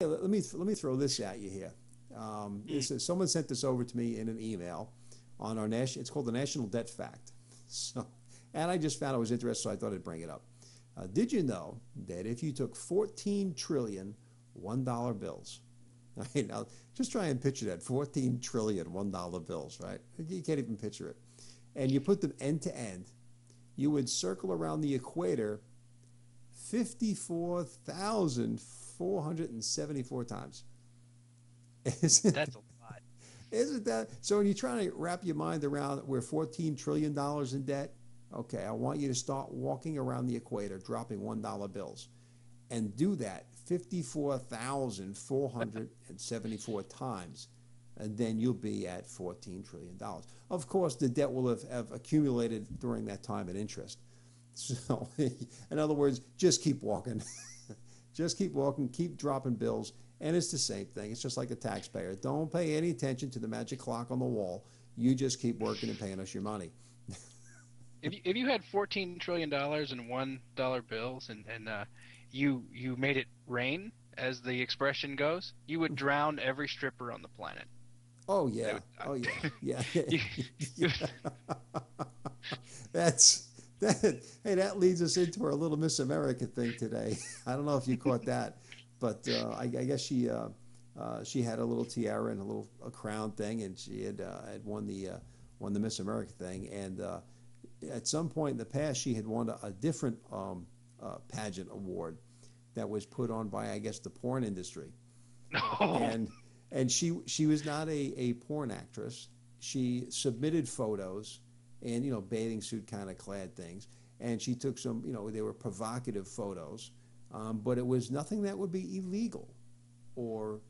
let me throw this at you here. Mm. Someone sent this over to me in an email on our national. It's called the National Debt Fact. So, and I just found it was interesting, so I thought I'd bring it up. Did you know that if you took 14 trillion $1 bills, right, now just try and picture that 14 trillion $1 bills, right? You can't even picture it, and you put them end to end, you would circle around the equator 54,474 times. Isn't, That's a lot. isn't that so? When you're trying to wrap your mind around we're $14 trillion in debt, okay, I want you to start walking around the equator dropping $1 bills and do that 54,474 times, and then you'll be at $14 trillion. Of course, the debt will have accumulated during that time in interest. So, in other words, just keep walking. Just keep walking, keep dropping bills, and it's the same thing. It's just like a taxpayer. Don't pay any attention to the magic clock on the wall. You just keep working and paying us your money. If you had $14 trillion in $1 bills, and you made it rain, as the expression goes, you would drown every stripper on the planet. Oh They yeah, would, oh yeah, yeah, you, yeah. That's that. Hey, that leads us into our little Miss America thing today. I don't know if you caught that, but I guess she had a little tiara and a crown thing, and she had won the Miss America thing, and at some point in the past, she had won a different pageant award that was put on by, I guess, the porn industry, no. and she was not a porn actress. She submitted photos and bathing suit kind of clad things, and she took some they were provocative photos, but it was nothing that would be illegal or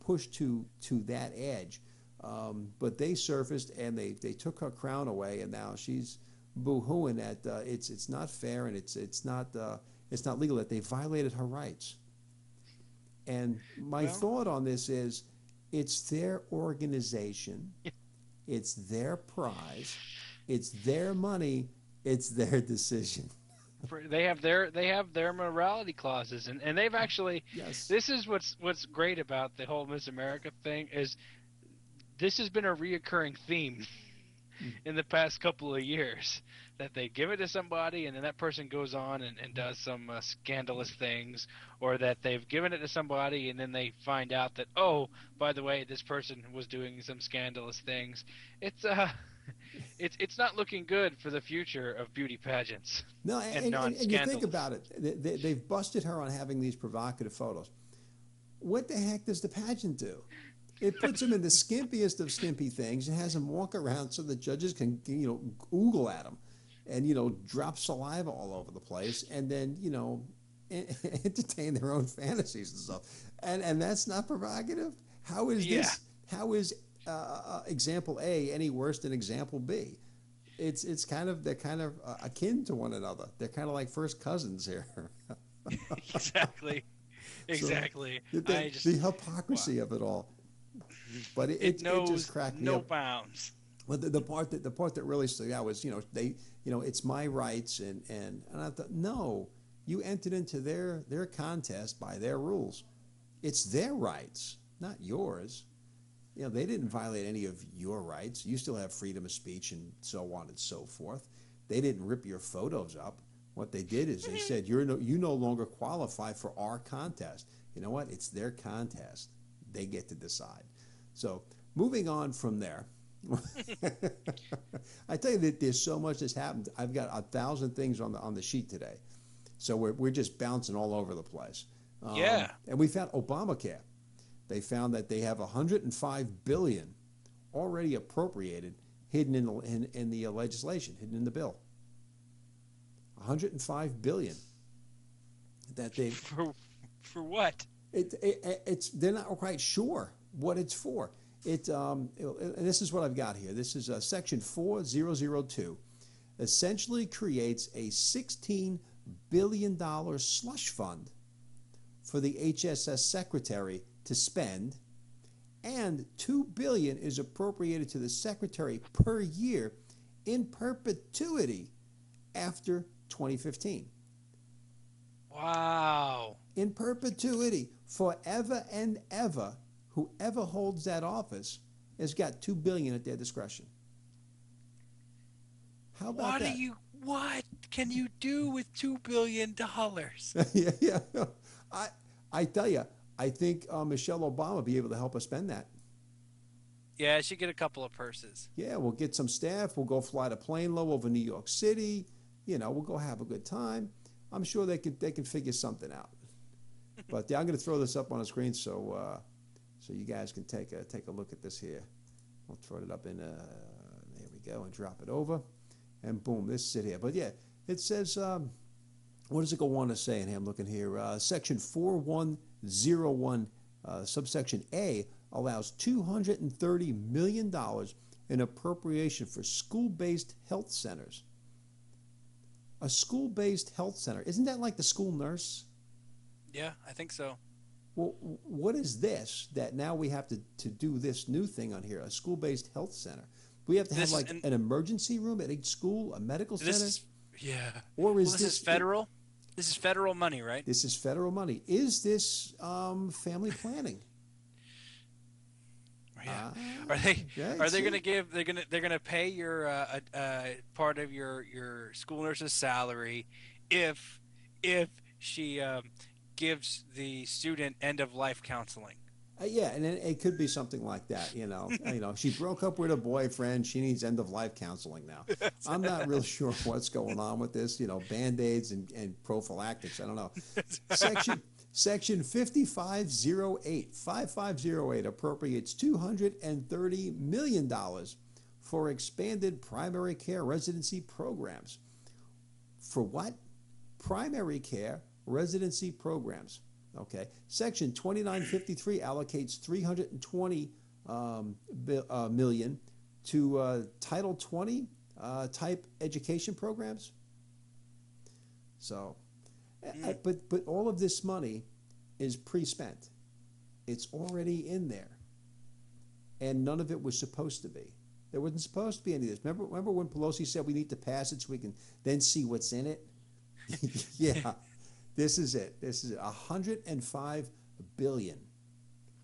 pushed to that edge. But they surfaced and they took her crown away, and now she's boo-hooing that it's not fair and it's not legal, that they violated her rights. And my Well, thought on this is, it's their organization, it's their prize, it's their money, it's their decision. they have their morality clauses, and they've actually, Yes. this is what's great about the whole Miss America thing is this has been a reoccurring theme in the past couple of years, that they give it to somebody and then that person goes on and does some scandalous things, or that they've given it to somebody and then they find out that, oh, by the way, this person was doing some scandalous things. It's it's not looking good for the future of beauty pageants No, and and you think non-scandalous. about it, they've busted her on having these provocative photos. What the heck does the pageant do? It puts them in the skimpiest of skimpy things and has them walk around so the judges can, oogle at them and, drop saliva all over the place, and then, entertain their own fantasies and stuff. And that's not provocative? How is Yeah. this? How is example A any worse than example B? It's kind of, they're kind of akin to one another. They're kind of like first cousins here. Exactly. So Exactly. the, I just, the wow. hypocrisy of it all. But It it just knows cracked me no up. bounds. Well, the part that really stood out was, it's my rights, and I thought, no, you entered into their contest by their rules. It's their rights, not yours. They didn't violate any of your rights. You still have freedom of speech and so on and so forth. They didn't rip your photos up. What they did is they said, you no longer qualify for our contest. You know what? It's their contest. They get to decide. So moving on from there, I tell you that there's so much that's happened. I've got 1,000 things on the sheet today, so we're just bouncing all over the place. Yeah. And we found Obamacare. They found that they have 105 billion already appropriated, hidden in the legislation, hidden in the bill. 105 billion that they For what? it's they're not quite sure what it's for. And this is what I've got here. This is section 4002. Essentially creates a $16 billion slush fund for the HSS secretary to spend, and $2 billion is appropriated to the secretary per year in perpetuity after 2015. Wow. in perpetuity, forever and ever. Whoever holds that office has got $2 billion at their discretion. How about that? What can you do with $2 billion? Yeah. I tell you, I think Michelle Obama will be able to help us spend that. Yeah, she get a couple of purses. Yeah, we'll get some staff. We'll go fly the plane low over New York City. We'll go have a good time. I'm sure they can figure something out. But yeah, I'm going to throw this up on the screen so you guys can take a look at this here. I'll throw it up in there we go, and drop it over, and boom, this is it here. But yeah, it says what does it go on to say? And I'm looking here. Section 4101, subsection A, allows $230 million in appropriation for school-based health centers. A school-based health center, isn't that like the school nurse? Yeah, I think so. Well, what is this that now we have to do this new thing on here, a school-based health center? We have to have like an emergency room at each school, a medical center? Yeah. Or is this is federal? This is federal money, right? This is federal money. Is this family planning? Yeah. Are they going to give? They're going to pay your part of your school nurse's salary if she gives the student end of life counseling. Yeah, and it could be something like that. She broke up with her boyfriend. She needs end of life counseling now. I'm not real sure what's going on with this. Band-aids and prophylactics. I don't know. Section 5508 appropriates $230 million for expanded primary care residency programs. For what? Primary care residency programs. Okay. Section 2953 allocates $320 million to Title 20 type education programs. So, but all of this money is pre-spent. It's already in there, and none of it was supposed to be. There wasn't supposed to be any of this. Remember when Pelosi said we need to pass it so we can then see what's in it? Yeah, this is it. This is $105 billion.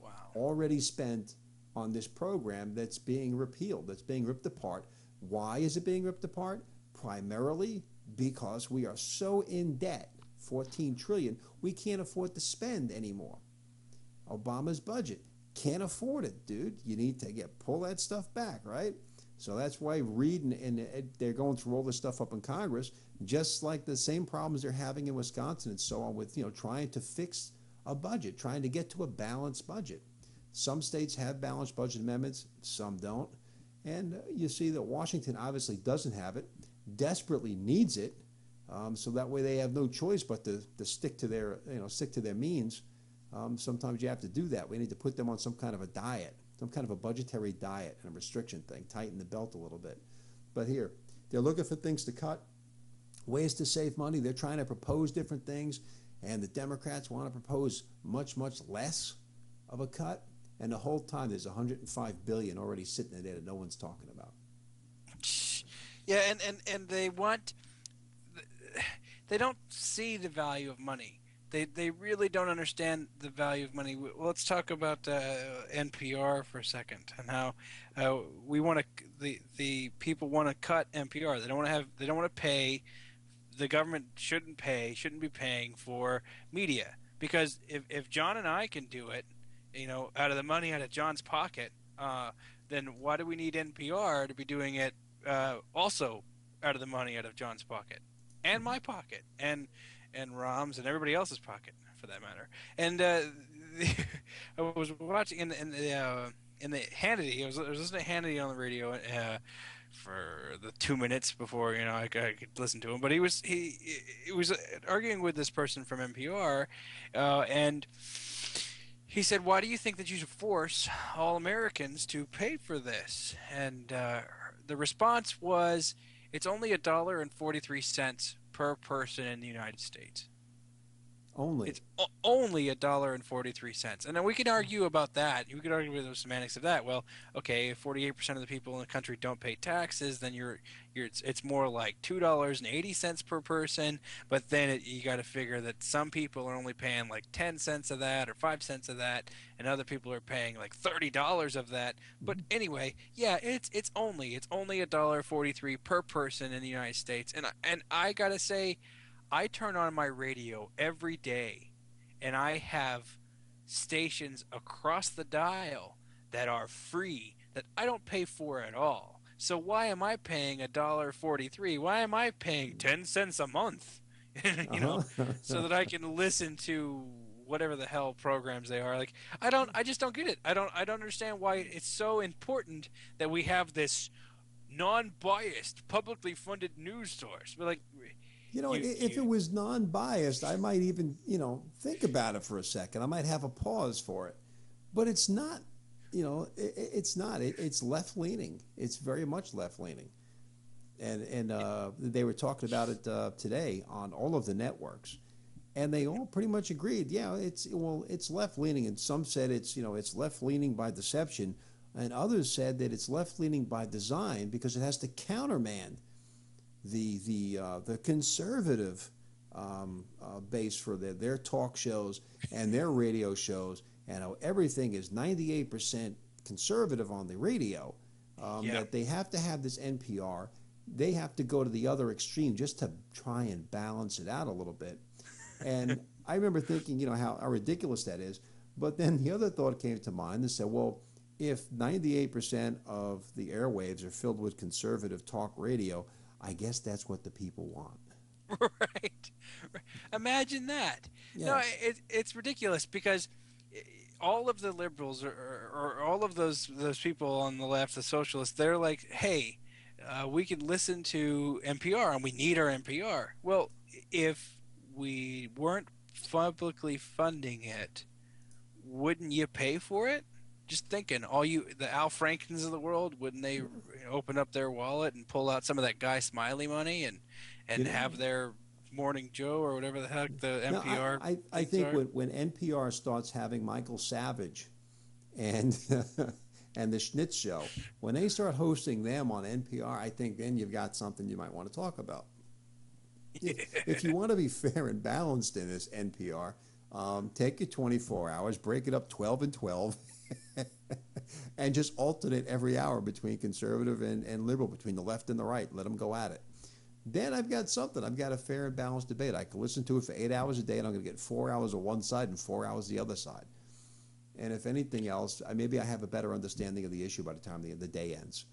Wow. Already spent on this program that's being repealed, that's being ripped apart. Why is it being ripped apart? Primarily because we are so in debt. 14 trillion, we can't afford to spend anymore. Obama's budget, can't afford it, dude. You need to pull that stuff back, right? So that's why Reid and they're going through all this stuff up in Congress, just like the same problems they're having in Wisconsin and so on with, trying to fix a budget, trying to get to a balanced budget. Some states have balanced budget amendments, some don't. And you see that Washington obviously doesn't have it, desperately needs it. So that way they have no choice but to stick to their means. Sometimes you have to do that. We need to put them on some kind of a diet, some kind of a budgetary diet and a restriction thing, tighten the belt a little bit. But here, they're looking for things to cut, ways to save money. They're trying to propose different things, and the Democrats want to propose much, much less of a cut. And the whole time there's $105 billion already sitting there that no one's talking about. Yeah, and they want. They don't see the value of money. They really don't understand the value of money. Let's talk about NPR for a second and how we want to. The people want to cut NPR. They don't want to have. They don't want to pay. The government shouldn't be paying for media, because if John and I can do it, out of the money out of John's pocket, then why do we need NPR to be doing it also out of the money out of John's pocket? And my pocket, and Rom's, and everybody else's pocket, for that matter. And I was watching in the Hannity. I was listening to Hannity on the radio for the 2 minutes before I could listen to him. But he was arguing with this person from NPR, and he said, "Why do you think that you should force all Americans to pay for this?" And the response was, it's only $1.43 per person in the United States. Only. It's only $1.43, and then we can argue about that. We could argue with the semantics of that. Well, okay, if 48% of the people in the country don't pay taxes, then it's more like $2.80 per person. But then you got to figure that some people are only paying like 10 cents of that or 5 cents of that, and other people are paying like $30 of that. But anyway, yeah, it's only $1.43 per person in the United States, and I gotta say, I turn on my radio every day, and I have stations across the dial that are free that I don't pay for at all. So why am I paying $1.43? Why am I paying 10 cents a month? You know, so that I can listen to whatever the hell programs they are. Like, I just don't get it. I don't understand why it's so important that we have this non-biased, publicly funded news source. But like, If it was non-biased, I might even, think about it for a second. I might have a pause for it. But it's not, it's not. It's left-leaning. It's very much left-leaning. And they were talking about it today on all of the networks. And they all pretty much agreed, yeah, it's left-leaning. And some said it's left-leaning by deception. And others said that it's left-leaning by design because it has to countermand the conservative base for their talk shows and their radio shows, and how everything is 98% conservative on the radio, that they have to have this NPR. They have to go to the other extreme just to try and balance it out a little bit. And I remember thinking, how ridiculous that is. But then the other thought came to mind and said, well, if 98% of the airwaves are filled with conservative talk radio, I guess that's what the people want. Right. Imagine that. Yes. No, it's ridiculous because all of the liberals or all of those people on the left, the socialists, they're like, hey, we can listen to NPR and we need our NPR. Well, if we weren't publicly funding it, wouldn't you pay for it? Just thinking, the Al Frankens of the world, wouldn't they open up their wallet and pull out some of that Guy Smiley money and have their Morning Joe or whatever the heck the NPR? No, I think when NPR starts having Michael Savage and and the Schnitz Show, when they start hosting them on NPR, I think then you've got something you might want to talk about. If you want to be fair and balanced in this NPR, take your 24 hours, break it up 12 and 12. And just alternate every hour between conservative and liberal, between the left and the right. Let them go at it. Then I've got something. I've got a fair and balanced debate. I can listen to it for 8 hours a day, and I'm going to get 4 hours on one side and 4 hours the other side. And if anything else, maybe I have a better understanding of the issue by the time the day ends.